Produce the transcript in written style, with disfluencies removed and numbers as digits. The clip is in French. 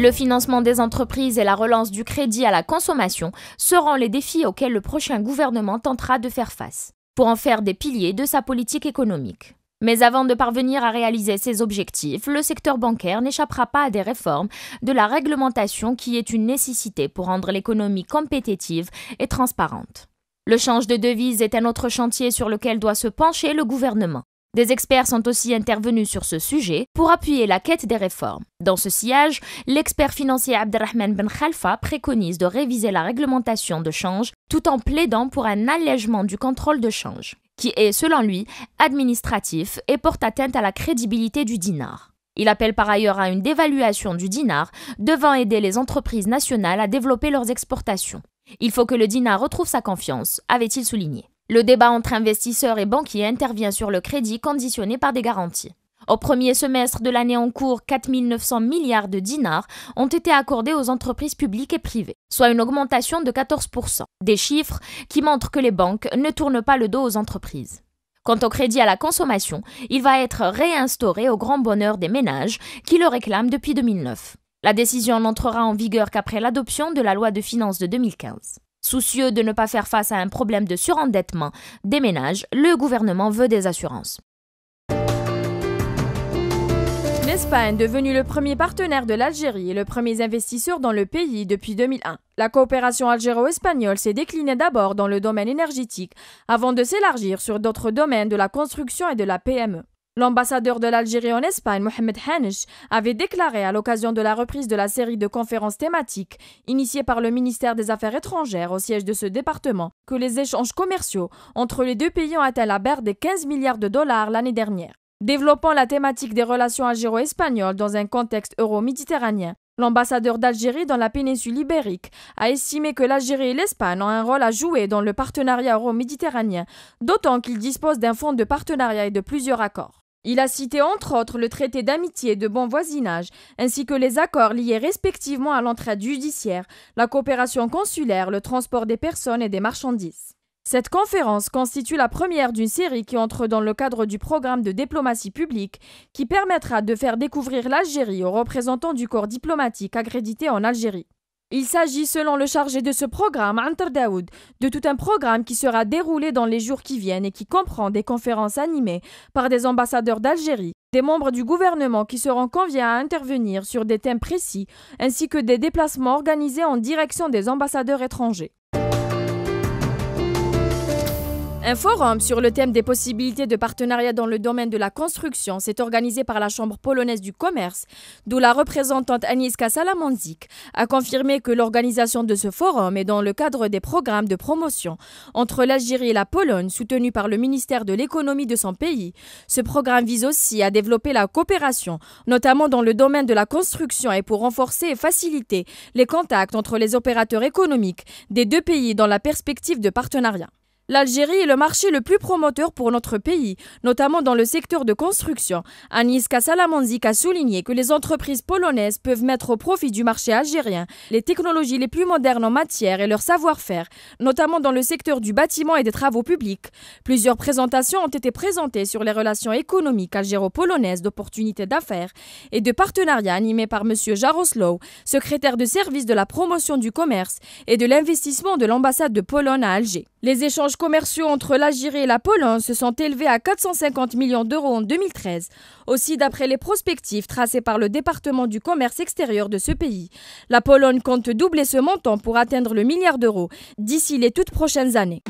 Le financement des entreprises et la relance du crédit à la consommation seront les défis auxquels le prochain gouvernement tentera de faire face, pour en faire des piliers de sa politique économique. Mais avant de parvenir à réaliser ces objectifs, le secteur bancaire n'échappera pas à des réformes de la réglementation qui est une nécessité pour rendre l'économie compétitive et transparente. Le change de devise est un autre chantier sur lequel doit se pencher le gouvernement. Des experts sont aussi intervenus sur ce sujet pour appuyer la quête des réformes. Dans ce sillage, l'expert financier Abdelrahman Ben Khalfa préconise de réviser la réglementation de change tout en plaidant pour un allègement du contrôle de change, qui est, selon lui, administratif et porte atteinte à la crédibilité du dinar. Il appelle par ailleurs à une dévaluation du dinar devant aider les entreprises nationales à développer leurs exportations. Il faut que le dinar retrouve sa confiance, avait-il souligné. Le débat entre investisseurs et banquiers intervient sur le crédit conditionné par des garanties. Au premier semestre de l'année en cours, 4 900 milliards de dinars ont été accordés aux entreprises publiques et privées, soit une augmentation de 14%. Des chiffres qui montrent que les banques ne tournent pas le dos aux entreprises. Quant au crédit à la consommation, il va être réinstauré au grand bonheur des ménages qui le réclament depuis 2009. La décision n'entrera en vigueur qu'après l'adoption de la loi de finances de 2015. Soucieux de ne pas faire face à un problème de surendettement des ménages, le gouvernement veut des assurances. L'Espagne, devenue le premier partenaire de l'Algérie et le premier investisseur dans le pays depuis 2001. La coopération algéro-espagnole s'est déclinée d'abord dans le domaine énergétique, avant de s'élargir sur d'autres domaines de la construction et de la PME. L'ambassadeur de l'Algérie en Espagne, Mohamed Hanish, avait déclaré à l'occasion de la reprise de la série de conférences thématiques initiée par le ministère des Affaires étrangères au siège de ce département que les échanges commerciaux entre les deux pays ont atteint la barre des 15 milliards de dollars l'année dernière. Développant la thématique des relations algéro-espagnoles dans un contexte euro-méditerranéen, l'ambassadeur d'Algérie dans la péninsule ibérique a estimé que l'Algérie et l'Espagne ont un rôle à jouer dans le partenariat euro-méditerranéen, d'autant qu'ils disposent d'un fonds de partenariat et de plusieurs accords. Il a cité entre autres le traité d'amitié et de bon voisinage, ainsi que les accords liés respectivement à l'entraide judiciaire, la coopération consulaire, le transport des personnes et des marchandises. Cette conférence constitue la première d'une série qui entre dans le cadre du programme de diplomatie publique qui permettra de faire découvrir l'Algérie aux représentants du corps diplomatique accrédité en Algérie. Il s'agit, selon le chargé de ce programme, Antar Daoud, de tout un programme qui sera déroulé dans les jours qui viennent et qui comprend des conférences animées par des ambassadeurs d'Algérie, des membres du gouvernement qui seront conviés à intervenir sur des thèmes précis, ainsi que des déplacements organisés en direction des ambassadeurs étrangers. Un forum sur le thème des possibilités de partenariat dans le domaine de la construction s'est organisé par la Chambre polonaise du commerce, d'où la représentante Agnieszka Salamanzik a confirmé que l'organisation de ce forum est dans le cadre des programmes de promotion entre l'Algérie et la Pologne soutenus par le ministère de l'économie de son pays. Ce programme vise aussi à développer la coopération, notamment dans le domaine de la construction et pour renforcer et faciliter les contacts entre les opérateurs économiques des deux pays dans la perspective de partenariat. L'Algérie est le marché le plus promoteur pour notre pays, notamment dans le secteur de construction. Agnieszka Salamanzik a souligné que les entreprises polonaises peuvent mettre au profit du marché algérien les technologies les plus modernes en matière et leur savoir-faire, notamment dans le secteur du bâtiment et des travaux publics. Plusieurs présentations ont été présentées sur les relations économiques algéro-polonaises d'opportunités d'affaires et de partenariats animées par M. Jarosław, secrétaire de service de la promotion du commerce et de l'investissement de l'ambassade de Pologne à Alger. Les échanges commerciaux entre l'Algérie et la Pologne se sont élevés à 450 millions d'euros en 2013. Aussi, d'après les prospectives tracées par le département du commerce extérieur de ce pays, la Pologne compte doubler ce montant pour atteindre le milliard d'euros d'ici les toutes prochaines années.